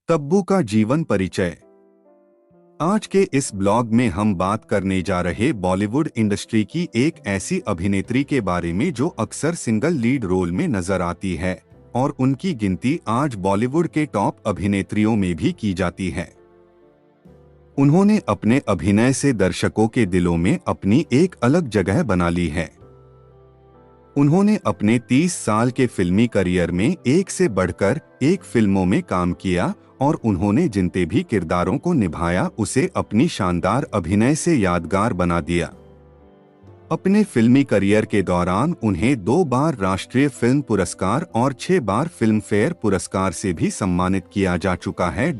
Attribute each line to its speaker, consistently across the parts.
Speaker 1: तब्बू का जीवन परिचय। आज के इस ब्लॉग में हम बात करने जा रहे बॉलीवुड इंडस्ट्री की एक ऐसी अभिनेत्री के बारे में जो अक्सर सिंगल लीड रोल में नजर आती है और उनकी गिनती आज बॉलीवुड के टॉप अभिनेत्रियों में भी की जाती है। उन्होंने अपने अभिनय से दर्शकों के दिलों में अपनी एक अलग जगह बना ली है। उन्होंने अपने 30 साल के फिल्मी करियर में एक से बढ़कर एक फिल्मों में काम किया और उन्होंने जितने भी किरदारों को निभाया उसे अपनी शानदार अभिनय से यादगार बना दिया। अपने फिल्मी करियर के दौरान उन्हें 2 बार राष्ट्रीय फिल्म पुरस्कार और 6 बार फिल्म फेयर पुरस्कार से भी सम्मानित किया जा चुका है।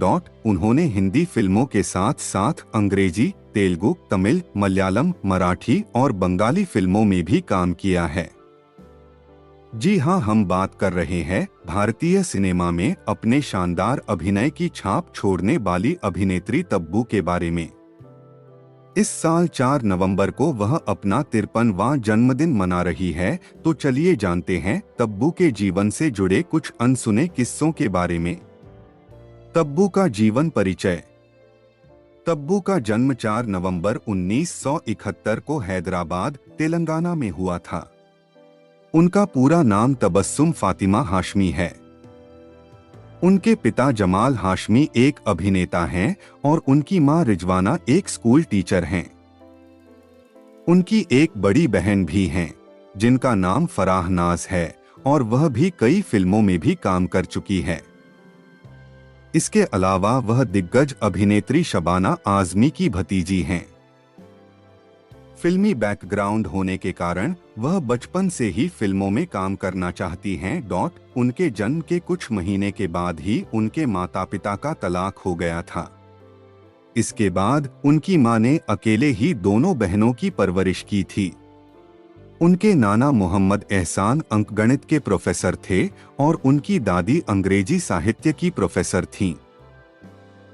Speaker 1: उन्होंने हिंदी फिल्मों के साथ साथ अंग्रेजी, तेलुगु, तमिल, मलयालम, मराठी और बंगाली फिल्मों में भी काम किया है। जी हाँ, हम बात कर रहे हैं भारतीय सिनेमा में अपने शानदार अभिनय की छाप छोड़ने वाली अभिनेत्री तब्बू के बारे में। इस साल 4 नवंबर को वह अपना 53वां जन्मदिन मना रही है। तो चलिए जानते हैं तब्बू के जीवन से जुड़े कुछ अनसुने किस्सों के बारे में। तब्बू का जीवन परिचय। तब्बू का जन्म 4 नवंबर 1971 को हैदराबाद, तेलंगाना में हुआ था। उनका पूरा नाम तबस्सुम फातिमा हाशमी है। उनके पिता जमाल हाशमी एक अभिनेता हैं और उनकी मां रिजवाना एक स्कूल टीचर हैं। उनकी एक बड़ी बहन भी हैं जिनका नाम फराह नाज है और वह भी कई फिल्मों में भी काम कर चुकी है। इसके अलावा वह दिग्गज अभिनेत्री शबाना आजमी की भतीजी हैं। फिल्मी बैकग्राउंड होने के कारण वह बचपन से ही फिल्मों में काम करना चाहती हैं। उनके जन्म के कुछ महीने के बाद ही उनके माता पिता का तलाक हो गया था। इसके बाद उनकी मां ने अकेले ही दोनों बहनों की परवरिश की थी। उनके नाना मोहम्मद एहसान अंकगणित के प्रोफेसर थे और उनकी दादी अंग्रेजी साहित्य की प्रोफेसर थीं।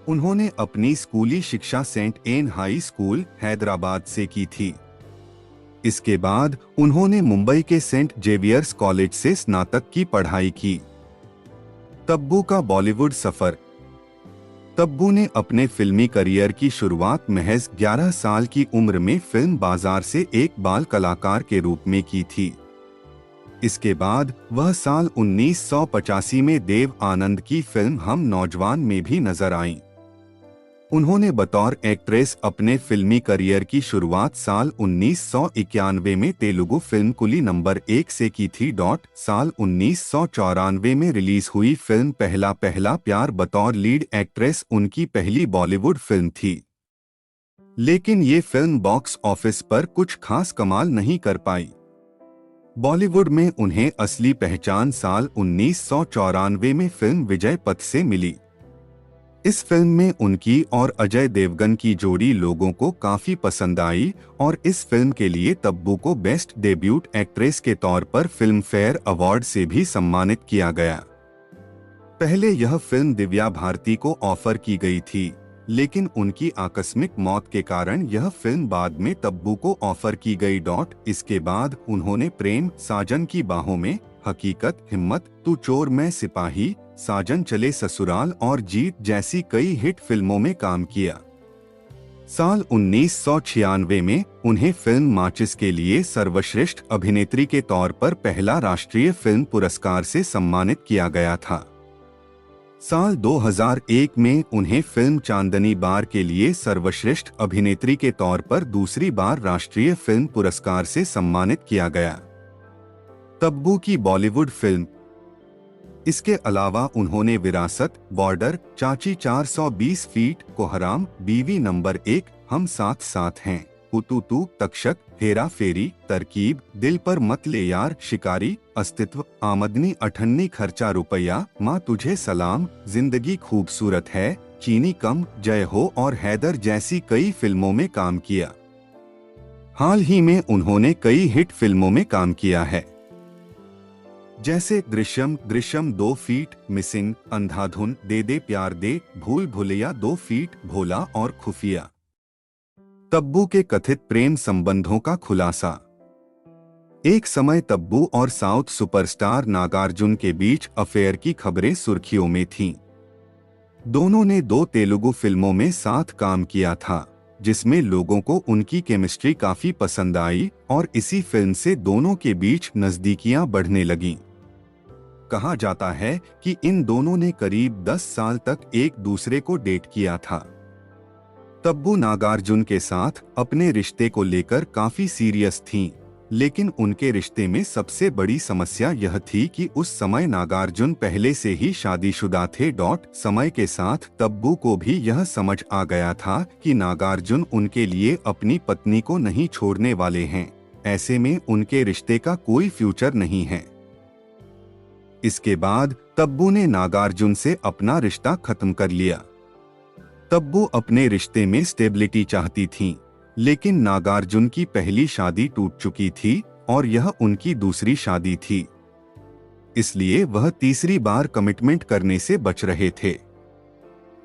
Speaker 1: उन्होंने अपनी स्कूली शिक्षा saint Ann high school, Hyderabad से की थी। इसके बाद उन्होंने मुंबई के सेंट जेवियर्स कॉलेज से स्नातक की पढ़ाई की। तब्बू का बॉलीवुड सफर। तब्बू ने अपने फिल्मी करियर की शुरुआत महज 11 साल की उम्र में फिल्म बाजार से एक बाल कलाकार के रूप में की थी। इसके बाद वह साल 1985 में देव आनंद की फिल्म हम नौजवान में भी नजर आईं। उन्होंने बतौर एक्ट्रेस अपने फिल्मी करियर की शुरुआत साल 1991 में तेलुगु फिल्म कुली नंबर 1 से की थी। साल 1994 में रिलीज हुई फिल्म पहला पहला प्यार बतौर लीड एक्ट्रेस उनकी पहली बॉलीवुड फिल्म थी। लेकिन ये फिल्म बॉक्स ऑफिस पर कुछ खास कमाल नहीं कर पाई। बॉलीवुड में उन्हें असली पहचान साल 1994 में फिल्म विजय पथ से मिली। इस फिल्म में उनकी और अजय देवगन की जोड़ी लोगों को काफी पसंद आई और इस फिल्म के लिए तब्बू को बेस्ट डेब्यूट एक्ट्रेस के तौर पर फिल्म फेयर अवार्ड से भी सम्मानित किया गया। पहले यह फिल्म दिव्या भारती को ऑफर की गई थी, लेकिन उनकी आकस्मिक मौत के कारण यह फिल्म बाद में तब्बू को ऑफर की गई। इसके बाद उन्होंने प्रेम, साजन की बाहों में, हकीकत, हिम्मत, तू चोर मैं सिपाही, साजन चले ससुराल और जीत जैसी कई हिट फिल्मों में काम किया। साल 1996 में उन्हें फिल्म माचिस के लिए सर्वश्रेष्ठ अभिनेत्री के तौर पर पहला राष्ट्रीय फिल्म पुरस्कार से सम्मानित किया गया था। साल 2001 में उन्हें फिल्म चांदनी बार के लिए सर्वश्रेष्ठ अभिनेत्री के तौर पर दूसरी बार राष्ट्रीय फिल्म पुरस्कार से सम्मानित किया गया। तब्बू की बॉलीवुड फिल्म। इसके अलावा उन्होंने विरासत, बॉर्डर, चाची 420 फीट, कोहराम, बीवी नंबर 1, हम साथ साथ हैं, तू, तक्षक, हेरा फेरी, तरकीब, दिल पर मत ले यार, शिकारी, अस्तित्व, आमदनी 98 खर्चा रुपया, माँ तुझे सलाम, जिंदगी खूबसूरत है, चीनी कम, जय हो और हैदर जैसी कई फिल्मों में काम किया। हाल ही में उन्होंने कई हिट फिल्मों में काम किया है, जैसे दृश्यम 2 फीट, मिसिंग, अंधाधुन, दे दे प्यार दे, भूल भुलैया 2 फीट, भोला और खुफिया। तब्बू के कथित प्रेम संबंधों का खुलासा। एक समय तब्बू और साउथ सुपरस्टार नागार्जुन के बीच अफेयर की खबरें सुर्खियों में थीं। दोनों ने 2 तेलुगु फिल्मों में साथ काम किया था, जिसमें लोगों को उनकी केमिस्ट्री काफी पसंद आई और इसी फिल्म से दोनों के बीच नजदीकियां बढ़ने लगीं। कहा जाता है कि इन दोनों ने करीब 10 साल तक एक दूसरे को डेट किया था। तब्बू नागार्जुन के साथ अपने रिश्ते को लेकर काफी सीरियस थीं, लेकिन उनके रिश्ते में सबसे बड़ी समस्या यह थी कि उस समय नागार्जुन पहले से ही शादीशुदा थे। समय के साथ तब्बू को भी यह समझ आ गया था कि नागार्जुन उनके लिए अपनी पत्नी को नहीं छोड़ने वाले हैं, ऐसे में उनके रिश्ते का कोई फ्यूचर नहीं है। इसके बाद तब्बू ने नागार्जुन से अपना रिश्ता खत्म कर लिया। तब्बू अपने रिश्ते में स्टेबिलिटी चाहती थीं, लेकिन नागार्जुन की पहली शादी टूट चुकी थी और यह उनकी दूसरी शादी थी, इसलिए वह तीसरी बार कमिटमेंट करने से बच रहे थे।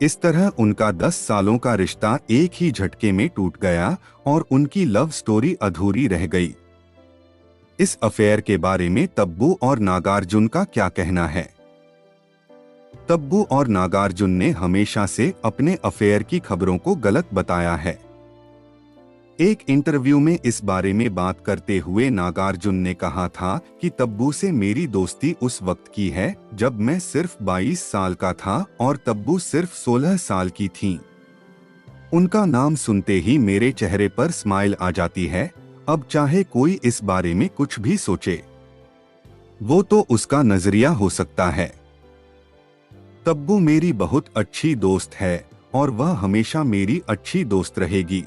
Speaker 1: इस तरह उनका 10 सालों का रिश्ता एक ही झटके में टूट गया और उनकी लव स्टोरी अधूरी रह गई। इस अफेयर के बारे में तब्बू और नागार्जुन का क्या कहना है? तब्बू और नागार्जुन ने हमेशा से अपने अफेयर की खबरों को गलत बताया है। एक इंटरव्यू में इस बारे में बात करते हुए नागार्जुन ने कहा था कि तब्बू से मेरी दोस्ती उस वक्त की है जब मैं सिर्फ 22 साल का था और तब्बू सिर्फ 16 साल की थीं। उनका नाम सुनते ही मेरे चेहरे पर स्माइल आ जाती है, अब चाहे कोई इस बारे में कुछ भी सोचे, वो तो उसका नजरिया हो सकता है। तब्बू मेरी बहुत अच्छी दोस्त है और वह हमेशा मेरी अच्छी दोस्त रहेगी।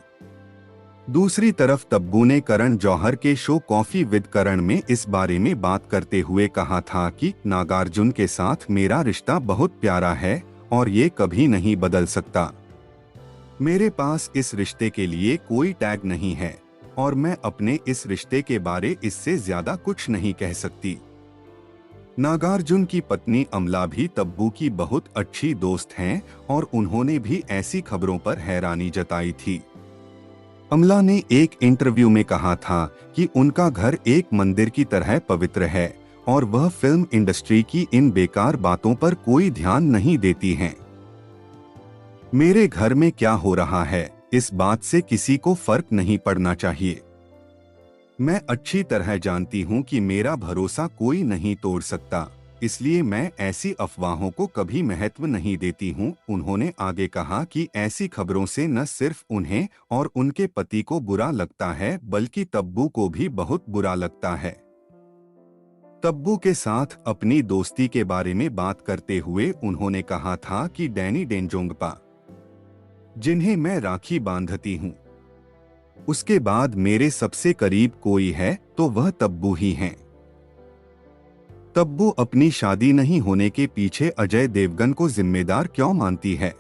Speaker 1: दूसरी तरफ तब्बू ने करण जौहर के शो कॉफी विद करण में इस बारे में बात करते हुए कहा था कि नागार्जुन के साथ मेरा रिश्ता बहुत प्यारा है और ये कभी नहीं बदल सकता। मेरे पास इस रिश्ते के लिए कोई टैग नहीं है और मैं अपने इस रिश्ते के बारे इससे ज्यादा कुछ नहीं कह सकती। नागार्जुन की पत्नी अमला भी तब्बू की बहुत अच्छी दोस्त हैं और उन्होंने भी ऐसी खबरों पर हैरानी जताई थी। अमला ने एक इंटरव्यू में कहा था कि उनका घर एक मंदिर की तरह पवित्र है और वह फिल्म इंडस्ट्री की इन बेकार बातों पर कोई ध्यान नहीं देती हैं। मेरे घर में क्या हो रहा है, इस बात से किसी को फर्क नहीं पड़ना चाहिए। मैं अच्छी तरह जानती हूँ कि मेरा भरोसा कोई नहीं तोड़ सकता, इसलिए मैं ऐसी अफवाहों को कभी महत्व नहीं देती हूँ। उन्होंने आगे कहा कि ऐसी खबरों से न सिर्फ उन्हें और उनके पति को बुरा लगता है बल्कि तब्बू को भी बहुत बुरा लगता है। तब्बू के साथ अपनी दोस्ती के बारे में बात करते हुए उन्होंने कहा था कि डैनी डेंजोंगपा, जिन्हें मैं राखी बांधती हूँ, उसके बाद मेरे सबसे करीब कोई है तो वह तब्बू ही हैं। तब्बू अपनी शादी नहीं होने के पीछे अजय देवगन को जिम्मेदार क्यों मानती है?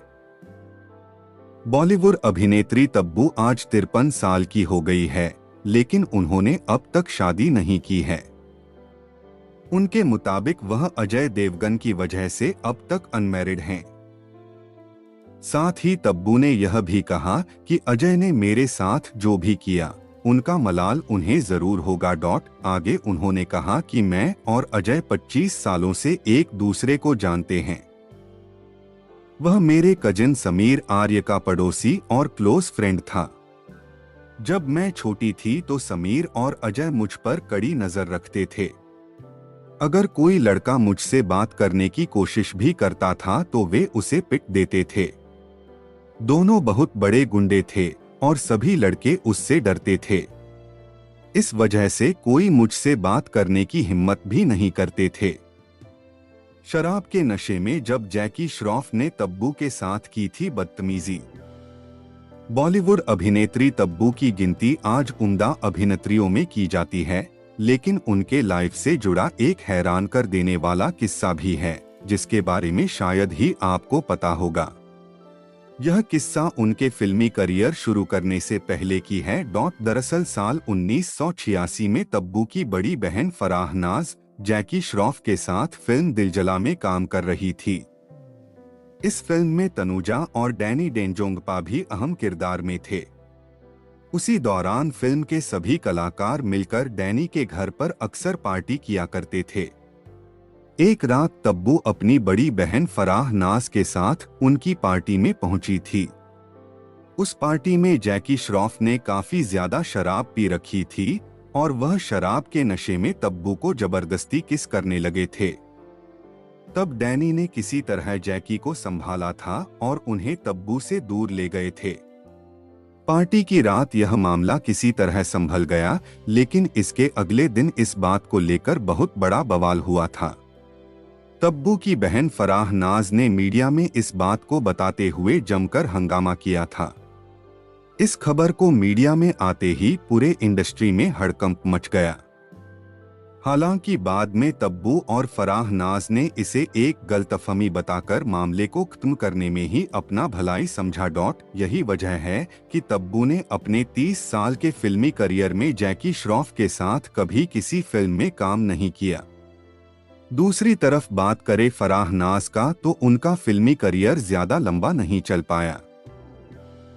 Speaker 1: बॉलीवुड अभिनेत्री तब्बू आज 53 साल की हो गई है, लेकिन उन्होंने अब तक शादी नहीं की है। उनके मुताबिक वह अजय देवगन की वजह से अब तक अनमैरिड हैं। साथ ही तब्बू ने यह भी कहा कि अजय ने मेरे साथ जो भी किया उनका मलाल उन्हें जरूर होगा। आगे उन्होंने कहा कि मैं और अजय 25 सालों से एक दूसरे को जानते हैं। वह मेरे कजिन समीर आर्य का पड़ोसी और क्लोज फ्रेंड था। जब मैं छोटी थी तो समीर और अजय मुझ पर कड़ी नजर रखते थे। अगर कोई लड़का मुझसे बात करने की कोशिश भी करता था तो वे उसे पिट देते थे। दोनों बहुत बड़े गुंडे थे और सभी लड़के उससे डरते थे। इस वजह से कोई मुझसे बात करने की हिम्मत भी नहीं करते थे। शराब के नशे में जब जैकी श्रॉफ ने तब्बू के साथ की थी बदतमीजी। बॉलीवुड अभिनेत्री तब्बू की गिनती आज उम्दा अभिनेत्रियों में की जाती है, लेकिन उनके लाइफ से जुड़ा एक हैरान कर देने वाला किस्सा भी है, जिसके बारे में शायद ही आपको पता होगा। यह किस्सा उनके फिल्मी करियर शुरू करने से पहले की है। दरअसल साल 1986 में तब्बू की बड़ी बहन फराह नाज जैकी श्रॉफ के साथ फिल्म दिलजला में काम कर रही थी। इस फिल्म में तनुजा और डैनी डेंजोंगपा भी अहम किरदार में थे। उसी दौरान फिल्म के सभी कलाकार मिलकर डैनी के घर पर अक्सर पार्टी किया करते थे। एक रात तब्बू अपनी बड़ी बहन फराह नाज के साथ उनकी पार्टी में पहुंची थी। उस पार्टी में जैकी श्रॉफ ने काफी ज्यादा शराब पी रखी थी और वह शराब के नशे में तब्बू को जबरदस्ती किस करने लगे थे। तब डैनी ने किसी तरह जैकी को संभाला था और उन्हें तब्बू से दूर ले गए थे। पार्टी की रात यह मामला किसी तरह संभल गया, लेकिन इसके अगले दिन इस बात को लेकर बहुत बड़ा बवाल हुआ था। तब्बू की बहन फराह नाज ने मीडिया में इस बात को बताते हुए जमकर हंगामा किया था। इस खबर को मीडिया में आते ही पूरे इंडस्ट्री में हड़कंप मच गया। हालांकि बाद में तब्बू और फराह नाज ने इसे एक गलतफहमी बताकर मामले को खत्म करने में ही अपना भलाई समझा। यही वजह है कि तब्बू ने अपने 30 साल के फिल्मी करियर में जैकी श्रॉफ के साथ कभी किसी फिल्म में काम नहीं किया। दूसरी तरफ बात करें फराह नाज का, तो उनका फिल्मी करियर ज्यादा लंबा नहीं चल पाया।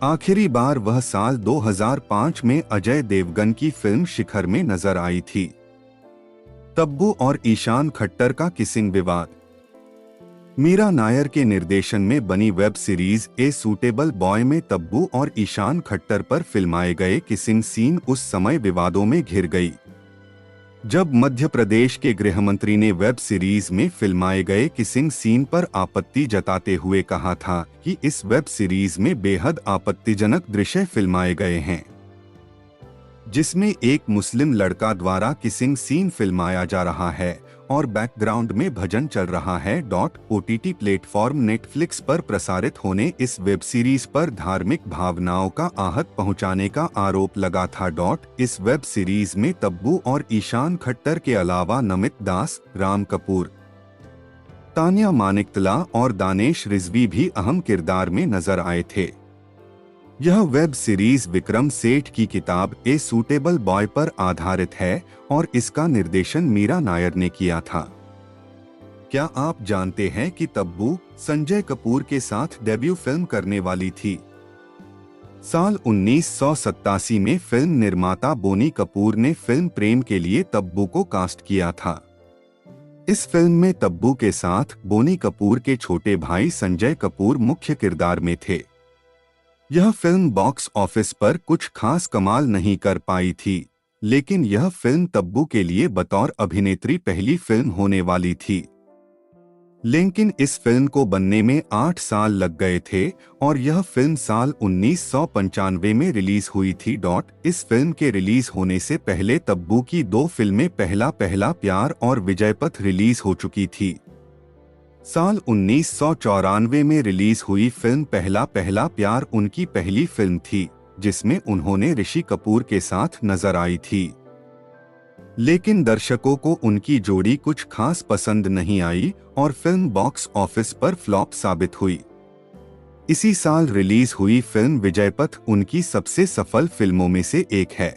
Speaker 1: आखिरी बार वह साल 2005 में अजय देवगन की फिल्म शिखर में नजर आई थी। तब्बू और ईशान खट्टर का किसिंग विवाद। मीरा नायर के निर्देशन में बनी web series a suitable boy में तब्बू और ईशान खट्टर पर फिल्माए गए किसिंग सीन उस समय विवादों में घिर गई, जब मध्य प्रदेश के गृह मंत्री ने वेब सीरीज में फिल्माए गए किसिंग सीन पर आपत्ति जताते हुए कहा था कि इस वेब सीरीज में बेहद आपत्तिजनक दृश्य फिल्माए गए हैं, जिसमें एक मुस्लिम लड़का द्वारा किसिंग सीन फिल्माया जा रहा है और बैकग्राउंड में भजन चल रहा है। ओटीटी प्लेटफॉर्म नेटफ्लिक्स पर प्रसारित होने इस वेब सीरीज पर धार्मिक भावनाओं का आहत पहुंचाने का आरोप लगा था। इस वेब सीरीज में तब्बू और ईशान खट्टर के अलावा नमित दास, राम कपूर, तान्या मानिकतला और दानेश रिजवी भी अहम किरदार में नजर आए थे। यह वेब सीरीज विक्रम सेठ की किताब ए सूटेबल बॉय पर आधारित है और इसका निर्देशन मीरा नायर ने किया था। क्या आप जानते हैं कि तब्बू संजय कपूर के साथ डेब्यू फिल्म करने वाली थी? साल 1987 में फिल्म निर्माता बोनी कपूर ने फिल्म प्रेम के लिए तब्बू को कास्ट किया था। इस फिल्म में तब्बू के साथ बोनी कपूर के छोटे भाई संजय कपूर मुख्य किरदार में थे। यह फिल्म बॉक्स ऑफिस पर कुछ खास कमाल नहीं कर पाई थी, लेकिन यह फिल्म तब्बू के लिए बतौर अभिनेत्री पहली फिल्म होने वाली थी। लेकिन इस फिल्म को बनने में 8 साल लग गए थे और यह फिल्म साल 1995 में रिलीज हुई थी। इस फिल्म के रिलीज होने से पहले तब्बू की 2 फिल्में पहला पहला प्यार और विजयपथ रिलीज हो चुकी थी। साल 1994 में रिलीज हुई फिल्म पहला पहला प्यार उनकी पहली फिल्म थी, जिसमें उन्होंने ऋषि कपूर के साथ नजर आई थी। लेकिन दर्शकों को उनकी जोड़ी कुछ खास पसंद नहीं आई और फिल्म बॉक्स ऑफिस पर फ्लॉप साबित हुई। इसी साल रिलीज हुई फिल्म विजयपथ उनकी सबसे सफल फिल्मों में से एक है।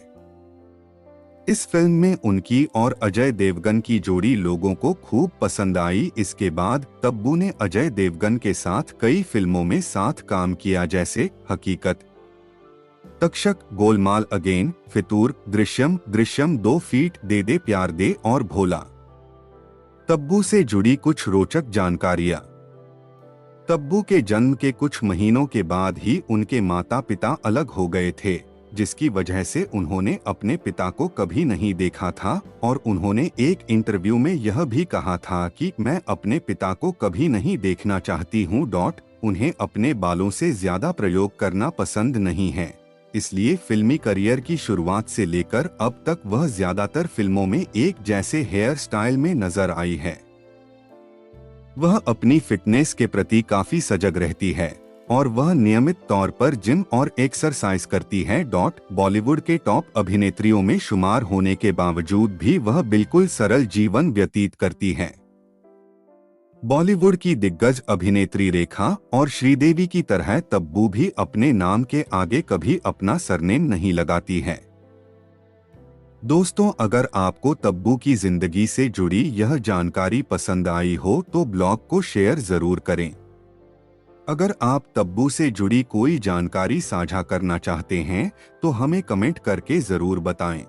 Speaker 1: इस फिल्म में उनकी और अजय देवगन की जोड़ी लोगों को खूब पसंद आई। इसके बाद तब्बू ने अजय देवगन के साथ कई फिल्मों में साथ काम किया, जैसे हकीकत, तक्षक, गोलमाल अगेन, फितूर, दृश्यम, दृश्यम 2 फीट, दे दे प्यार दे और भोला। तब्बू से जुड़ी कुछ रोचक जानकारियां। तब्बू के जन्म के कुछ महीनों के बाद ही उनके माता पिता अलग हो गए थे, जिसकी वजह से उन्होंने अपने पिता को कभी नहीं देखा था और उन्होंने एक इंटरव्यू में यह भी कहा था कि मैं अपने पिता को कभी नहीं देखना चाहती हूँ। उन्हें अपने बालों से ज्यादा प्रयोग करना पसंद नहीं है, इसलिए फिल्मी करियर की शुरुआत से लेकर अब तक वह ज्यादातर फिल्मों में एक जैसे हेयर स्टाइल में नजर आई है। वह अपनी फिटनेस के प्रति काफी सजग रहती है और वह नियमित तौर पर जिम और एक्सरसाइज करती है। बॉलीवुड के टॉप अभिनेत्रियों में शुमार होने के बावजूद भी वह बिल्कुल सरल जीवन व्यतीत करती है। बॉलीवुड की दिग्गज अभिनेत्री रेखा और श्रीदेवी की तरह तब्बू भी अपने नाम के आगे कभी अपना सरनेम नहीं लगाती है। दोस्तों, अगर आपको तब्बू की जिंदगी से जुड़ी यह जानकारी पसंद आई हो तो ब्लॉग को शेयर जरूर करें। अगर आप तब्बू से जुड़ी कोई जानकारी साझा करना चाहते हैं तो हमें कमेंट करके जरूर बताएं।